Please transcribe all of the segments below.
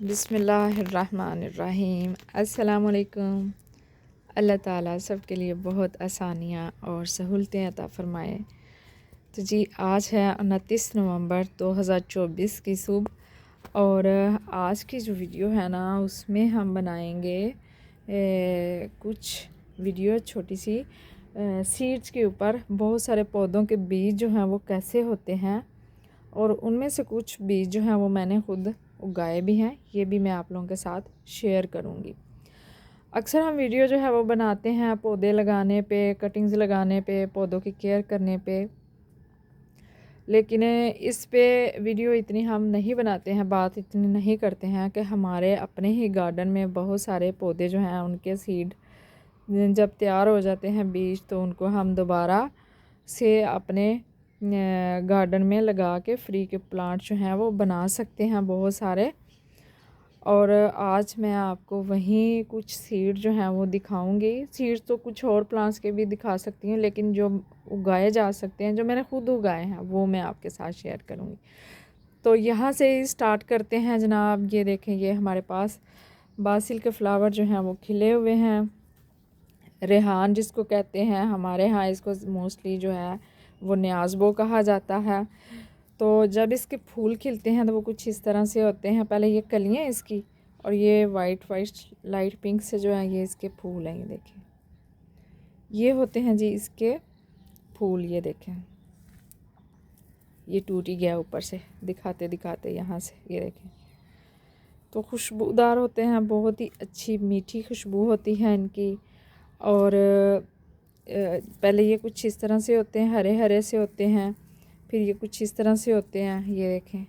बिस्मिल्लाहिर्रहमानिर्रहीम। अस्सलामुअलैकुम। अल्लाह ताला सब के लिए बहुत आसानियाँ और सहूलतें अता फ़रमाए। तो जी आज है 29 नवंबर 2024 की सुबह और आज की जो वीडियो है ना उसमें हम बनाएंगे कुछ वीडियो छोटी सी सीड्स के ऊपर। बहुत सारे पौधों के बीज जो हैं वो कैसे होते हैं और उनमें से कुछ बीज जो हैं वो मैंने खुद उगाए भी हैं, ये भी मैं आप लोगों के साथ शेयर करूँगी। अक्सर हम वीडियो जो है वो बनाते हैं पौधे लगाने पे, कटिंग्स लगाने पे, पौधों की केयर करने पे, लेकिन इस पे वीडियो इतनी हम नहीं बनाते हैं, बात इतनी नहीं करते हैं कि हमारे अपने ही गार्डन में बहुत सारे पौधे जो हैं उनके सीड जब तैयार हो जाते हैं बीज, तो उनको हम दोबारा से अपने गार्डन में लगा के फ्री के प्लांट जो हैं वो बना सकते हैं बहुत सारे। और आज मैं आपको वहीं कुछ सीड जो हैं वो दिखाऊंगी। सीड्स तो कुछ और प्लांट्स के भी दिखा सकती हूँ, लेकिन जो उगाए जा सकते हैं, जो मैंने खुद उगाए हैं, वो मैं आपके साथ शेयर करूँगी। तो यहाँ से स्टार्ट करते हैं जनाब। ये देखें, ये हमारे पास बासिल के फ्लावर जो हैं वो खिले हुए हैं। रेहान जिसको कहते हैं, हमारे यहाँ इसको मोस्टली जो है वो न्याज़बो कहा जाता है। तो जब इसके फूल खिलते हैं तो वो कुछ इस तरह से होते हैं। पहले ये कलियाँ इसकी, और ये वाइट लाइट पिंक से जो है ये इसके फूल हैं। ये देखें, ये होते हैं जी इसके फूल। ये देखें, ये टूट ही गया ऊपर से दिखाते दिखाते यहाँ से। ये देखें, तो खुशबूदार होते हैं, बहुत ही अच्छी मीठी खुशबू होती है इनकी। और पहले ये कुछ इस तरह से होते हैं, हरे हरे से होते हैं, फिर ये कुछ इस तरह से होते हैं। ये देखें,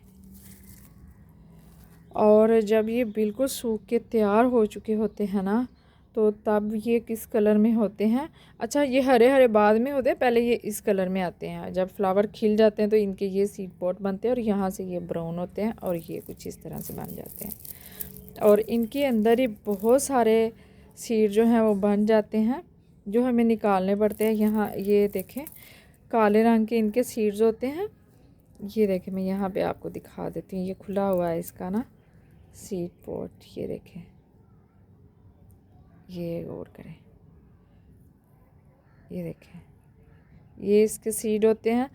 और जब ये बिल्कुल सूख के तैयार हो चुके होते हैं ना, तो तब ये किस कलर में होते हैं। अच्छा, ये हरे हरे बाद में होते हैं, पहले ये इस कलर में आते हैं। जब फ्लावर खिल जाते हैं तो इनके ये सीड पॉट बनते हैं और यहाँ से ये ब्राउन होते हैं और ये कुछ इस तरह से बन जाते हैं। और इनके अंदर ही बहुत सारे सीड जो हैं वो बन जाते हैं, जो हमें निकालने पड़ते हैं। यहाँ ये देखें, काले रंग के इनके सीड्स होते हैं। ये देखें, मैं यहाँ पे आपको दिखा देती हूँ। ये खुला हुआ है इसका ना सीड पॉट। ये देखें, ये गौर करें, ये देखें, ये इसके सीड होते हैं।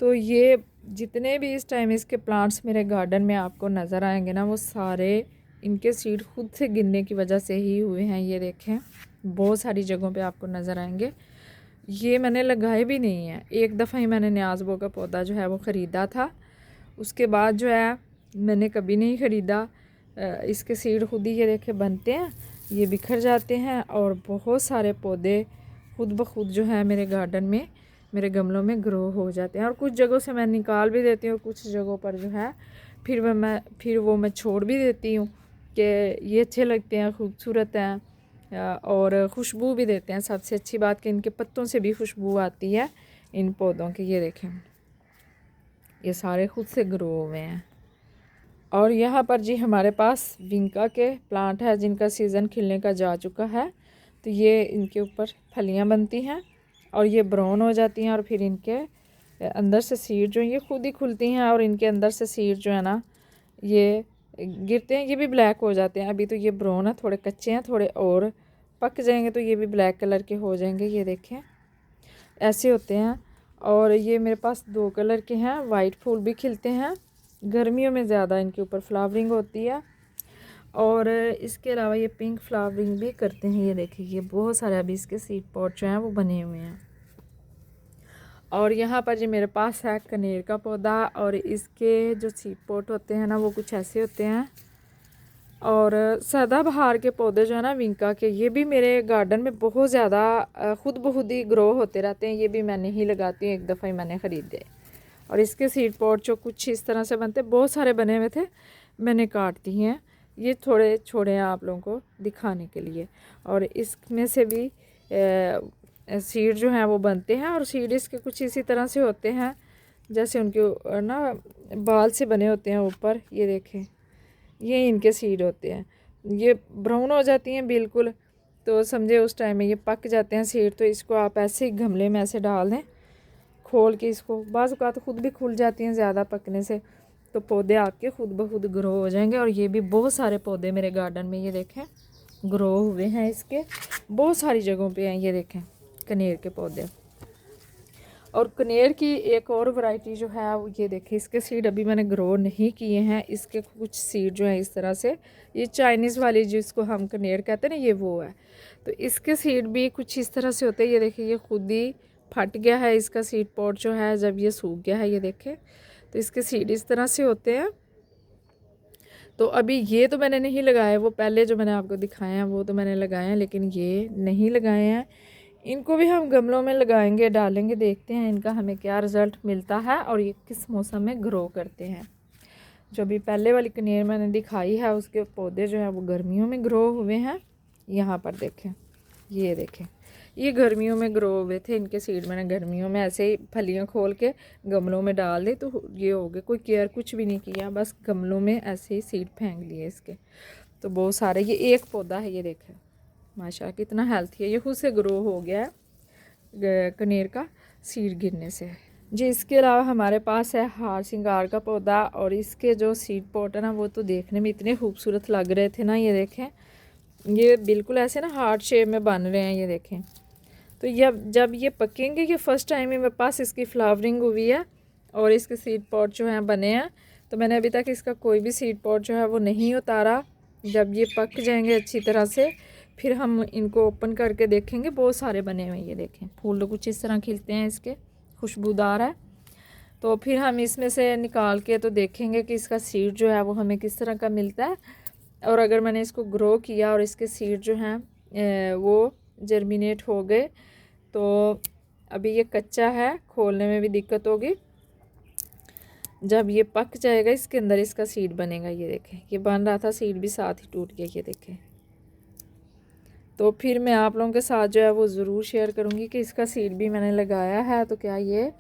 तो ये जितने भी इस टाइम इसके प्लांट्स मेरे गार्डन में आपको नज़र आएंगे ना, वो सारे इनके सीड खुद से गिरने की वजह से ही हुए हैं। ये देखें, बहुत सारी जगहों पे आपको नज़र आएंगे। ये मैंने लगाए भी नहीं है। एक दफ़ा ही मैंने न्याज़बो का पौधा जो है वो ख़रीदा था, उसके बाद जो है मैंने कभी नहीं ख़रीदा। इसके सीड खुद ही ये देखे बनते हैं, ये बिखर जाते हैं और बहुत सारे पौधे खुद ब खुद जो है मेरे गार्डन में, मेरे गमलों में ग्रो हो जाते हैं। और कुछ जगहों से मैं निकाल भी देती हूँ, कुछ जगहों पर जो है फिर वो मैं छोड़ भी देती हूँ कि ये अच्छे लगते हैं, खूबसूरत हैं और खुशबू भी देते हैं। सबसे अच्छी बात कि इनके पत्तों से भी खुशबू आती है इन पौधों की। ये देखें, ये सारे खुद से ग्रो हुए हैं। और यहाँ पर जी हमारे पास विंका के प्लांट है जिनका सीज़न खिलने का जा चुका है। तो ये इनके ऊपर फलियाँ बनती हैं और ये ब्राउन हो जाती हैं, और फिर इनके अंदर से सीड जो ये खुद ही खुलती हैं और इनके अंदर से सीड जो है ना ये गिरते हैं। ये भी ब्लैक हो जाते हैं। अभी तो ये ब्राउन है, थोड़े कच्चे हैं, थोड़े और पक जाएंगे तो ये भी ब्लैक कलर के हो जाएंगे। ये देखें, ऐसे होते हैं। और ये मेरे पास 2 कलर के हैं। वाइट फूल भी खिलते हैं, गर्मियों में ज़्यादा इनके ऊपर फ्लावरिंग होती है, और इसके अलावा ये पिंक फ्लावरिंग भी करते हैं। ये देखिए, ये बहुत सारे अभी इसके सीड पॉट जो हैं वो बने हुए हैं। और यहाँ पर जी मेरे पास है कनेर का पौधा, और इसके जो सीड पॉट होते हैं ना वो कुछ ऐसे होते हैं। और सदाबहार के पौधे जो है ना विंका के, ये भी मेरे गार्डन में बहुत ज़्यादा खुद ब खुद ही ग्रो होते रहते हैं। ये भी मैं नहीं लगाती हूँ, एक दफ़ा ही मैंने ख़रीदे। और इसके सीड पॉट जो कुछ इस तरह से बनते, बहुत सारे बने हुए थे, मैंने काट दी हैं। ये थोड़े छोड़े हैं आप लोगों को दिखाने के लिए। और इसमें से भी सीड जो हैं वो बनते हैं, और सीड इसके कुछ इसी तरह से होते हैं जैसे उनके ना बाल से बने होते हैं ऊपर। ये देखें, ये इनके सीड होते हैं। ये ब्राउन हो जाती हैं बिल्कुल, तो समझे उस टाइम में ये पक जाते हैं सीड। तो इसको आप ऐसे ही गमले में ऐसे डाल दें खोल के, इसको बाज़ औक़ात खुद भी खुल जाती हैं ज़्यादा पकने से। तो पौधे आपके खुद ब खुद ग्रो हो जाएंगे। और ये भी बहुत सारे पौधे मेरे गार्डन में ये देखें ग्रो हुए हैं, इसके बहुत सारी जगहों पे हैं। ये देखें कनेर के पौधे। और कनेर की एक और वैरायटी जो है वो ये देखें, इसके सीड अभी मैंने ग्रो नहीं किए हैं। इसके कुछ सीड जो है इस तरह से, ये चाइनीज़ वाली जिसको हम कनेर कहते हैं ना, ये वो है। तो इसके सीड भी कुछ इस तरह से होते हैं। ये देखिए ये खुद ही फट गया है इसका सीड पॉट जो है, जब ये सूख गया है ये देखें। तो इसके सीड इस तरह से होते हैं। तो अभी ये तो मैंने नहीं लगाए, वो पहले जो मैंने आपको दिखाए हैं वो तो मैंने लगाए हैं, लेकिन ये नहीं लगाए हैं। इनको भी हम गमलों में लगाएंगे, डालेंगे, देखते हैं इनका हमें क्या रिज़ल्ट मिलता है और ये किस मौसम में ग्रो करते हैं। जो अभी पहले वाली कनेर मैंने दिखाई है उसके पौधे जो है वो गर्मियों में ग्रो हुए हैं। यहाँ पर देखें, ये देखें, ये गर्मियों में ग्रो हुए थे। इनके सीड मैंने गर्मियों में ऐसे ही फलियाँ खोल के गमलों में डाल दी, तो ये हो गए। कोई केयर कुछ भी नहीं किया, बस गमलों में ऐसे ही सीड फेंक दिए इसके। तो बहुत सारे, ये एक पौधा है ये देखें, माशाल्लाह कितना हेल्थी है, ये खुद से ग्रो हो गया है कनेर का सीड गिरने से जी। इसके अलावा हमारे पास है हार सिंगार का पौधा, और इसके जो सीड पॉट है ना वो तो देखने में इतने खूबसूरत लग रहे थे ना। ये देखें ये बिल्कुल ऐसे ना हार्ट शेप में बन रहे हैं, ये देखें। तो जब ये पकेंगे, ये फ़र्स्ट टाइम ही मेरे पास इसकी फ्लावरिंग हुई है और इसके सीड पॉट जो हैं बने हैं। तो मैंने अभी तक इसका कोई भी सीड पॉट जो है वो नहीं उतारा। जब ये पक जाएंगे अच्छी तरह से फिर हम इनको ओपन करके देखेंगे। बहुत सारे बने हुए हैं, ये देखें फूल तो कुछ इस तरह खिलते हैं, इसके खुशबूदार है। तो फिर हम इसमें से निकाल के तो देखेंगे कि इसका सीड जो है वो हमें किस तरह का मिलता है। और अगर मैंने इसको ग्रो किया और इसके सीड जो हैं वो जर्मिनेट हो गए, तो अभी ये कच्चा है, खोलने में भी दिक्कत होगी। जब ये पक जाएगा इसके अंदर इसका सीड बनेगा। ये देखें ये बन रहा था, सीड भी साथ ही टूट गया, ये देखें। तो फिर मैं आप लोगों के साथ जो है वो ज़रूर शेयर करूँगी कि इसका सीड भी मैंने लगाया है तो क्या ये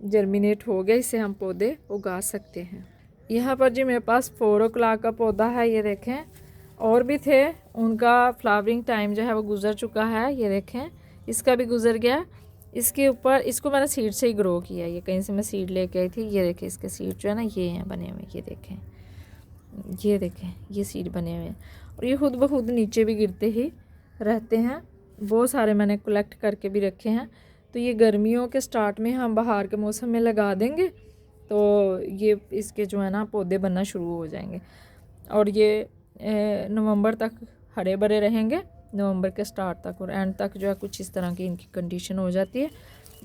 जर्मिनेट हो गया, इससे हम पौधे उगा सकते हैं। यहाँ पर जी मेरे पास 4 o'clock का पौधा है, ये देखें। और भी थे, उनका फ्लावरिंग टाइम जो है वो गुज़र चुका है, ये देखें इसका भी गुज़र गया। इसके ऊपर इसको मैंने सीड से ही ग्रो किया, ये कहीं से मैं सीड लेके आई थी। ये देखें इसके सीड जो है ना ये हैं बने हुए, ये देखें, ये देखें ये सीड बने हुए हैं। और ये खुद ब खुद नीचे भी गिरते ही रहते हैं। बहुत सारे मैंने कलेक्ट करके भी रखे हैं। तो ये गर्मियों के स्टार्ट में हम बाहर के मौसम में लगा देंगे तो ये इसके जो है ना पौधे बनना शुरू हो जाएंगे। और ये नवंबर तक हरे भरे रहेंगे, नवंबर के स्टार्ट तक, और एंड तक जो है कुछ इस तरह की इनकी कंडीशन हो जाती है।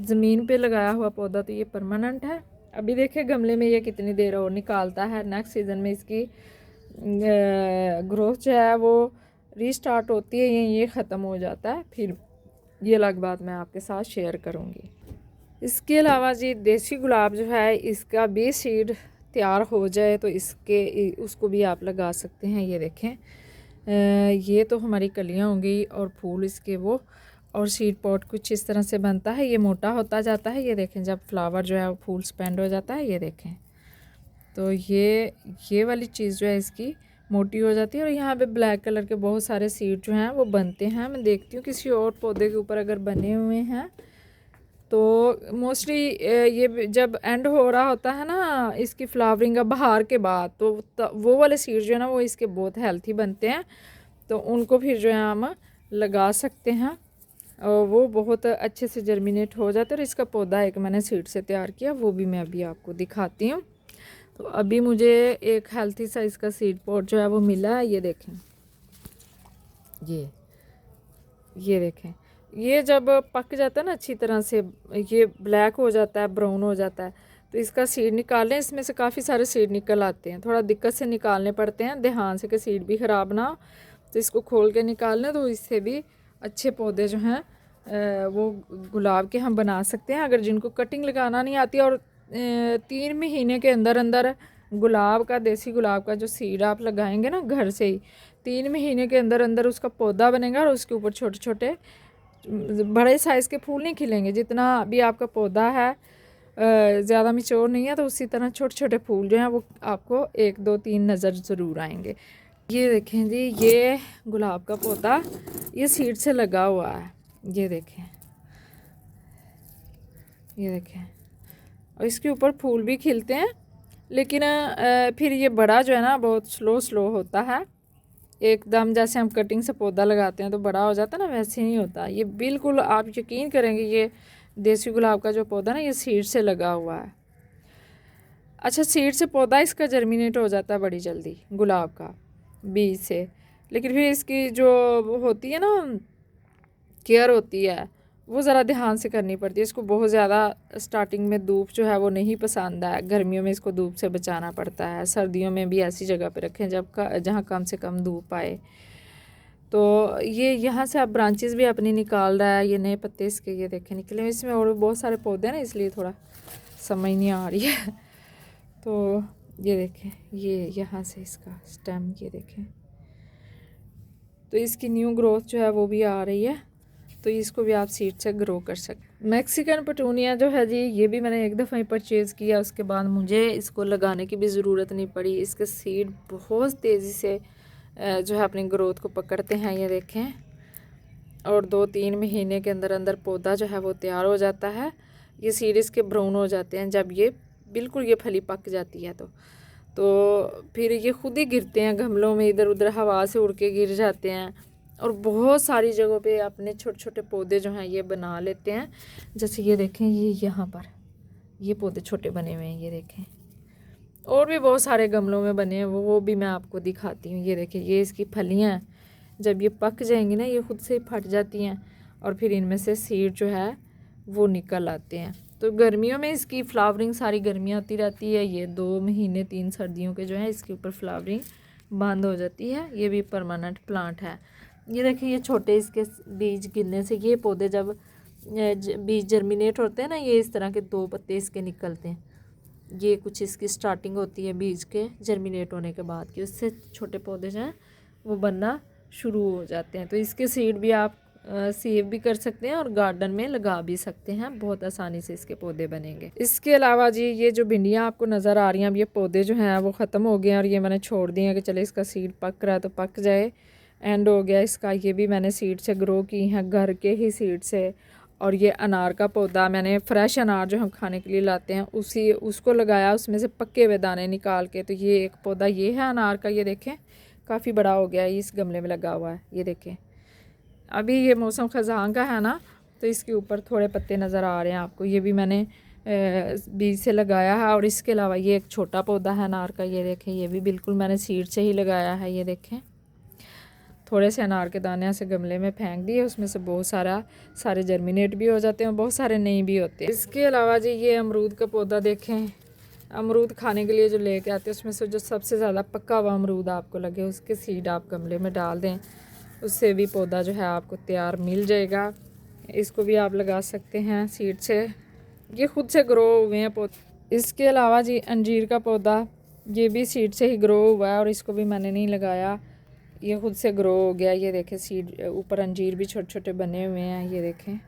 ज़मीन पे लगाया हुआ पौधा तो ये परमानेंट है। अभी देखिए गमले में ये कितनी देर और निकालता है। नेक्स्ट सीज़न में इसकी ग्रोथ जो है वो रीस्टार्ट होती है, ये ख़त्म हो जाता है। फिर ये अलग बात मैं आपके साथ शेयर करूँगी। इसके अलावा जी देसी गुलाब जो है इसका भी सीड तैयार हो जाए तो उसको भी आप लगा सकते हैं। ये देखें ये तो हमारी कलियां होंगी और फूल इसके वो, और सीड पॉट कुछ इस तरह से बनता है। ये मोटा होता जाता है, ये देखें जब फ्लावर जो है वो फूल स्पेंड हो जाता है, ये देखें। तो ये वाली चीज़ जो है इसकी मोटी हो जाती है। और यहाँ पे ब्लैक कलर के बहुत सारे सीड जो हैं वो बनते हैं। मैं देखती हूँ किसी और पौधे के ऊपर अगर बने हुए हैं तो मोस्टली ये जब एंड हो रहा होता है ना इसकी फ्लावरिंग का बाहर के बाद, तो वो वाले सीड जो है ना वो इसके बहुत हेल्थी बनते हैं। तो उनको फिर जो है हम लगा सकते हैं और वो बहुत अच्छे से जर्मिनेट हो जाते हैं। और इसका पौधा एक मैंने सीड से तैयार किया, वो भी मैं अभी आपको दिखाती हूँ। तो अभी मुझे एक हेल्थी सा इसका सीड पॉट जो है वो मिला है, ये देखें, ये देखें। ये जब पक जाता है ना अच्छी तरह से, ये ब्लैक हो जाता है, ब्राउन हो जाता है, तो इसका सीड निकालें। इसमें से काफ़ी सारे सीड निकल आते हैं, थोड़ा दिक्कत से निकालने पड़ते हैं, ध्यान से कि सीड भी ख़राब ना हो। तो इसको खोल के निकाल लें तो इससे भी अच्छे पौधे जो हैं वो गुलाब के हम बना सकते हैं। अगर जिनको कटिंग लगाना नहीं आती, और 3 महीने के अंदर अंदर गुलाब का, देसी गुलाब का जो सीड आप लगाएंगे ना घर से ही, 3 महीने के अंदर अंदर उसका पौधा बनेगा और उसके ऊपर छोटे छोटे बड़े साइज़ के फूल नहीं खिलेंगे। जितना भी आपका पौधा है ज़्यादा मिच्योर नहीं है तो उसी तरह छोटे छोटे फूल जो हैं वो आपको 1 2 3 नज़र ज़रूर आएंगे। ये देखें जी, ये गुलाब का पौधा ये सीड से लगा हुआ है, ये देखें, ये देखें। और इसके ऊपर फूल भी खिलते हैं लेकिन फिर ये बड़ा जो है ना बहुत स्लो स्लो होता है। एकदम जैसे हम कटिंग से पौधा लगाते हैं तो बड़ा हो जाता है ना, वैसे नहीं होता ये बिल्कुल। आप यकीन करेंगे ये देसी गुलाब का जो पौधा ना ये सीड से लगा हुआ है। अच्छा, सीड से पौधा इसका जर्मिनेट हो जाता है बड़ी जल्दी गुलाब का बीज से, लेकिन फिर इसकी जो वो होती है ना केयर होती है वो ज़रा ध्यान से करनी पड़ती है। इसको बहुत ज़्यादा स्टार्टिंग में धूप जो है वो नहीं पसंद है, गर्मियों में इसको धूप से बचाना पड़ता है, सर्दियों में भी ऐसी जगह पे रखें जहाँ कम से कम धूप आए। तो ये यहाँ से आप ब्रांचेस भी अपनी निकाल रहा है, ये नए पत्ते इसके ये देखें निकले। इसमें और बहुत सारे पौधे हैं ना इसलिए थोड़ा समझ नहीं आ रही है। तो ये देखें ये यहाँ से इसका स्टेम ये देखें, तो इसकी न्यू ग्रोथ जो है वो भी आ रही है, तो इसको भी आप सीड से ग्रो कर सकते। मैक्सिकन पटूनिया जो है जी ये भी मैंने एक दफ़ा ही परचेज़ किया, उसके बाद मुझे इसको लगाने की भी ज़रूरत नहीं पड़ी। इसके सीड बहुत तेज़ी से जो है अपनी ग्रोथ को पकड़ते हैं, ये देखें, और 2-3 महीने के अंदर अंदर पौधा जो है वो तैयार हो जाता है। ये सीड इसके ब्राउन हो जाते हैं जब ये बिल्कुल ये फली पक जाती है तो फिर ये खुद ही गिरते हैं गमलों में, इधर उधर हवा से उड़ के गिर जाते हैं और बहुत सारी जगहों पे अपने छोटे छोटे पौधे जो हैं ये बना लेते हैं। जैसे ये देखें ये यहाँ पर ये पौधे छोटे बने हुए हैं, ये देखें, और भी बहुत सारे गमलों में बने हैं वो भी मैं आपको दिखाती हूँ। ये देखें ये इसकी फलियाँ जब ये पक जाएंगी ना ये खुद से फट जाती हैं और फिर इनमें से सीड जो है वो निकल आते हैं। तो गर्मियों में इसकी फ्लावरिंग सारी गर्मियाँ होती रहती है, ये 2 महीने 3 सर्दियों के जो है इसके ऊपर फ्लावरिंग बंद हो जाती है। ये भी परमानेंट प्लांट है। ये देखिए ये छोटे इसके बीज गिरने से ये पौधे जब बीज जर्मिनेट होते हैं ना ये इस तरह के 2 पत्ते इसके निकलते हैं। ये कुछ इसकी स्टार्टिंग होती है बीज के जर्मिनेट होने के बाद की, उससे छोटे पौधे जो हैं वो बनना शुरू हो जाते हैं। तो इसके सीड भी आप सेव भी कर सकते हैं और गार्डन में लगा भी सकते हैं, बहुत आसानी से इसके पौधे बनेंगे। इसके अलावा जी ये जो भिंडियाँ आपको नज़र आ रही हैं अब ये पौधे जो हैं वो ख़त्म हो गए हैं और ये मैंने छोड़ दिए हैं कि चले इसका सीड पक रहा है तो पक जाए, एंड हो गया इसका। ये भी मैंने सीड से ग्रो की हैं, घर के ही सीड से। और ये अनार का पौधा मैंने फ्रेश अनार जो हम खाने के लिए लाते हैं उसको लगाया, उसमें से पक्के हुए दाने निकाल के। तो ये एक पौधा ये है अनार का, ये देखें काफ़ी बड़ा हो गया है, इस गमले में लगा हुआ है, ये देखें। अभी ये मौसम ख़ज़ां का है ना तो इसके ऊपर थोड़े पत्ते नज़र आ रहे हैं आपको, ये भी मैंने बीज से लगाया है। और इसके अलावा ये एक छोटा पौधा है अनार का, ये देखें, ये भी बिल्कुल मैंने सीड से ही लगाया है। ये देखें थोड़े से अनार के दाने ऐसे गमले में फेंक दिए, उसमें से बहुत सारे जर्मिनेट भी हो जाते हैं, बहुत सारे नहीं भी होते हैं। इसके अलावा जी ये अमरूद का पौधा देखें, अमरूद खाने के लिए जो लेके आते हैं उसमें से जो सबसे ज़्यादा पक्का हुआ अमरूद आपको लगे उसके सीड आप गमले में डाल दें, उससे भी पौधा जो है आपको तैयार मिल जाएगा। इसको भी आप लगा सकते हैं सीड से, ये खुद से ग्रो हुए हैं पौधे। इसके अलावा जी अंजीर का पौधा ये भी सीड से ही ग्रो हुआ है और इसको भी मैंने नहीं लगाया, ये खुद से ग्रो हो गया। ये देखें सीड ऊपर अंजीर भी छोटे छोटे बने हुए हैं, ये देखें।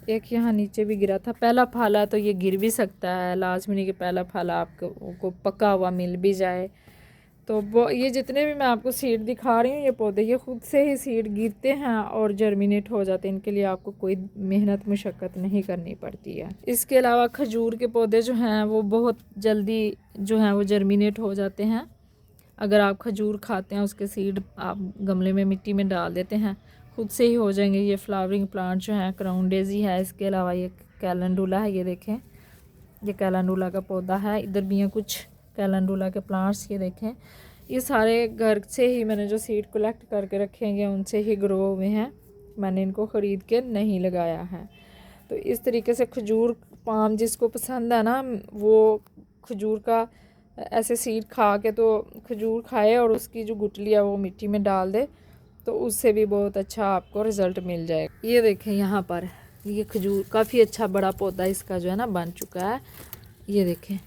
एक यहाँ नीचे भी गिरा था, पहला फल है तो ये गिर भी सकता है, लाजमी नहीं कि पहला फल आपको पका हुआ मिल भी जाए। तो वो ये जितने भी मैं आपको सीड दिखा रही हूँ ये पौधे ये खुद से ही सीड गिरते हैं और जर्मिनेट हो जाते हैं, इनके लिए आपको कोई मेहनत मुशक्क़त नहीं करनी पड़ती है। इसके अलावा खजूर के पौधे जो हैं वो बहुत जल्दी जो हैं वो जर्मिनेट हो जाते हैं। अगर आप खजूर खाते हैं उसके सीड आप गमले में मिट्टी में डाल देते हैं खुद से ही हो जाएंगे। ये फ्लावरिंग प्लांट जो है क्राउन डेजी है, इसके अलावा ये कैलेंडुला है, ये देखें ये कैलेंडुला का पौधा है। इधर भी हैं कुछ कैलेंडुला के प्लांट्स, ये देखें। ये सारे घर से ही मैंने जो सीड कलेक्ट करके रखे हैं उनसे ही ग्रो हुए हैं, मैंने इनको ख़रीद के नहीं लगाया है। तो इस तरीके से खजूर पाम जिसको पसंद है ना वो खजूर का ऐसे सीड खा के तो खजूर खाए और उसकी जो गुठली है वो मिट्टी में डाल दे तो उससे भी बहुत अच्छा आपको रिज़ल्ट मिल जाएगा। ये देखें यहाँ पर ये खजूर काफ़ी अच्छा बड़ा पौधा इसका जो है ना बन चुका है। ये देखें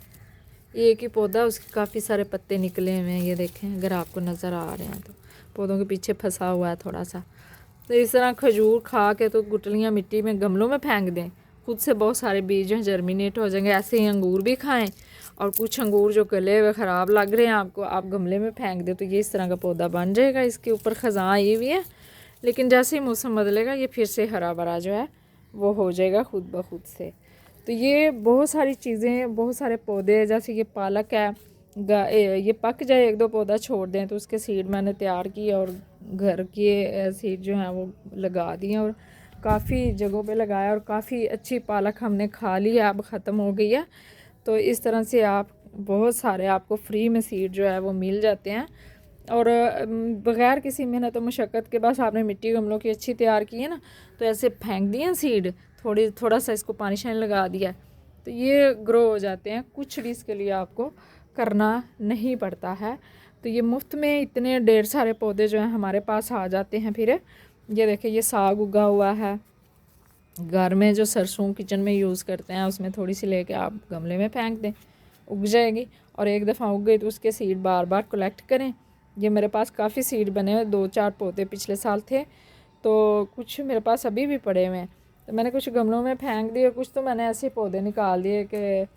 एक ही पौधा उसके काफ़ी सारे पत्ते निकले हुए हैं, ये देखें अगर आपको नज़र आ रहे हैं तो पौधों के पीछे फंसा हुआ है थोड़ा सा। तो इस तरह खजूर खा के तो गुठलियाँ मिट्टी में गमलों में फेंक दें, खुद से बहुत सारे बीज हैं जर्मिनेट हो जाएंगे। ऐसे ही अंगूर भी खाएं और कुछ अंगूर जो गले हुए ख़राब लग रहे हैं आपको आप गमले में फेंक दें तो ये इस तरह का पौधा बन जाएगा। इसके ऊपर ख़ज़ां आई हुई है लेकिन जैसे ही मौसम बदलेगा ये फिर से हरा भरा जो है वो हो जाएगा खुद ब खुद से। तो ये बहुत सारी चीज़ें, बहुत सारे पौधे, जैसे ये पालक है, ये पक जाए 1-2 पौधा छोड़ दें तो उसके सीड मैंने तैयार किए और घर के सीड जो हैं वो लगा दिए और काफ़ी जगहों पे लगाया और काफ़ी अच्छी पालक हमने खा ली है, अब ख़त्म हो गई है। तो इस तरह से आप बहुत सारे आपको फ्री में सीड जो है वो मिल जाते हैं और बग़ैर किसी मेहनत और मशक्क़त के बस आपने मिट्टी गमलों की अच्छी तैयार की है ना, तो ऐसे फेंक दिए सीड, थोड़ा सा इसको पानी शानी लगा दिया तो ये ग्रो हो जाते हैं। कुछ भी इसके लिए आपको करना नहीं पड़ता है। तो ये मुफ्त में इतने ढेर सारे पौधे जो हैं हमारे पास आ जाते हैं। फिर ये देखिए ये साग उगा हुआ है, घर में जो सरसों किचन में यूज़ करते हैं उसमें थोड़ी सी लेके आप गमले में फेंक दें, उग जाएगी। और एक दफ़ा उग गई तो उसके सीड बार बार कलेक्ट करें। ये मेरे पास काफ़ी सीड बने हुए, 2-4 पौधे पिछले साल थे, तो कुछ मेरे पास अभी भी पड़े हुए हैं। तो मैंने कुछ गमलों में फेंक दिए, कुछ तो मैंने ऐसे पौधे निकाल दिए कि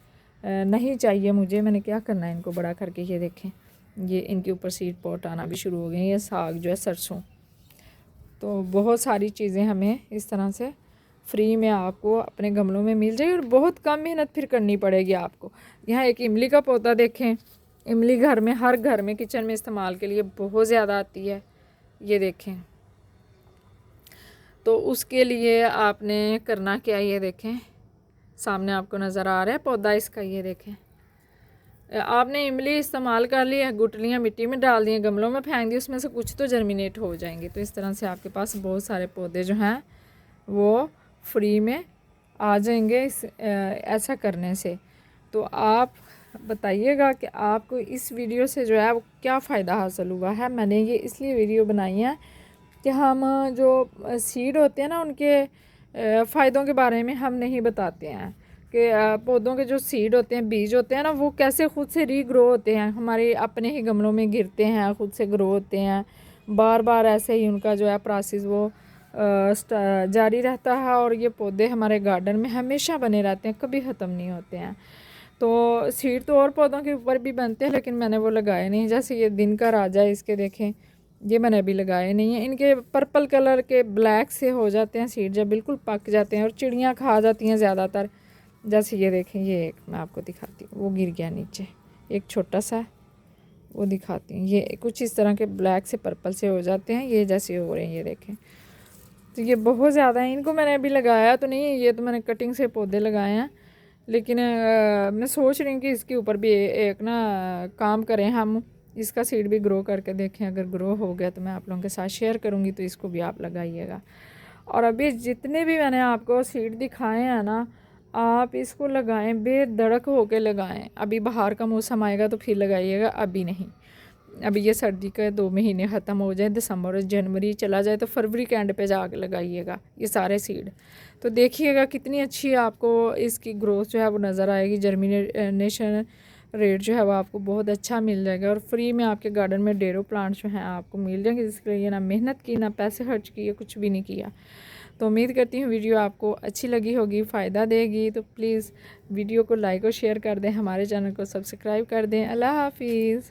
नहीं चाहिए मुझे, मैंने क्या करना है इनको बड़ा करके। ये देखें ये इनके ऊपर सीड पॉट आना भी शुरू हो गए। ये साग जो है सरसों, तो बहुत सारी चीज़ें हमें इस तरह से फ्री में आपको अपने गमलों में मिल जाएगी और बहुत कम मेहनत फिर करनी पड़ेगी आपको। यहाँ एक इमली का पौधा देखें, इमली घर में, हर घर में किचन में इस्तेमाल के लिए बहुत ज़्यादा आती है। ये देखें, तो उसके लिए आपने करना क्या, ये देखें सामने आपको नज़र आ रहा है पौधा इसका। ये देखें आपने इमली इस्तेमाल कर ली है, गुटलियाँ मिट्टी में डाल दी, गमलों में फेंक दी, उसमें से कुछ तो जर्मिनेट हो जाएंगे। तो इस तरह से आपके पास बहुत सारे पौधे जो हैं वो फ्री में आ जाएंगे ऐसा करने से। तो आप बताइएगा कि आपको इस वीडियो से जो है वो क्या फ़ायदा हासिल हुआ है। मैंने ये इसलिए वीडियो बनाई है कि हम जो सीड होते हैं ना उनके फ़ायदों के बारे में हम नहीं बताते हैं कि पौधों के जो सीड होते हैं, बीज होते हैं ना, वो कैसे ख़ुद से रीग्रो होते हैं, हमारे अपने ही गमलों में गिरते हैं, ख़ुद से ग्रो होते हैं, बार बार ऐसे ही उनका जो है प्रोसेस वो जारी रहता है और ये पौधे हमारे गार्डन में हमेशा बने रहते हैं, कभी ख़त्म नहीं होते हैं। तो सीड तो और पौधों के ऊपर भी बनते हैं लेकिन मैंने वो लगाए नहीं। जैसे ये दिन का राजा है, इसके देखें ये मैंने अभी लगाए नहीं है। इनके पर्पल कलर के ब्लैक से हो जाते हैं सीड जब बिल्कुल पक जाते हैं और चिड़ियाँ खा जाती हैं ज़्यादातर। जैसे ये देखें, ये एक मैं आपको दिखाती हूँ, वो गिर गया नीचे, एक छोटा सा वो दिखाती हूँ। ये कुछ इस तरह के ब्लैक से पर्पल से हो जाते हैं, ये जैसे हो रहे हैं, ये देखें। तो ये बहुत ज़्यादा है, इनको मैंने अभी लगाया तो नहीं है, ये तो मैंने कटिंग से पौधे लगाए हैं। लेकिन मैं सोच रही हूँ कि इसके ऊपर भी एक ना काम करें हम, इसका सीड भी ग्रो करके देखें। अगर ग्रो हो गया तो मैं आप लोगों के साथ शेयर करूँगी, तो इसको भी आप लगाइएगा। और अभी जितने भी मैंने आपको सीड दिखाए हैं ना, आप इसको लगाएं, बेधड़क होके लगाएं। अभी बाहर का मौसम आएगा तो फिर लगाइएगा, अभी नहीं। अभी ये सर्दी का 2 महीने ख़त्म हो जाए, दिसंबर और जनवरी चला जाए तो फरवरी के एंड पे जाके लगाइएगा ये सारे सीड। तो देखिएगा कितनी अच्छी आपको इसकी ग्रोथ जो है वो नज़र आएगी। जर्मिनेशन रेट जो है वो आपको बहुत अच्छा मिल जाएगा और फ्री में आपके गार्डन में ढेरों प्लांट्स जो हैं आपको मिल जाएंगे, जिसके लिए ना मेहनत की, ना पैसे खर्च किए, कुछ भी नहीं किया। तो उम्मीद करती हूँ वीडियो आपको अच्छी लगी होगी, फ़ायदा देगी। तो प्लीज़ वीडियो को लाइक और शेयर कर दें, हमारे चैनल को सब्सक्राइब कर दें। अल्लाह हाफिज़।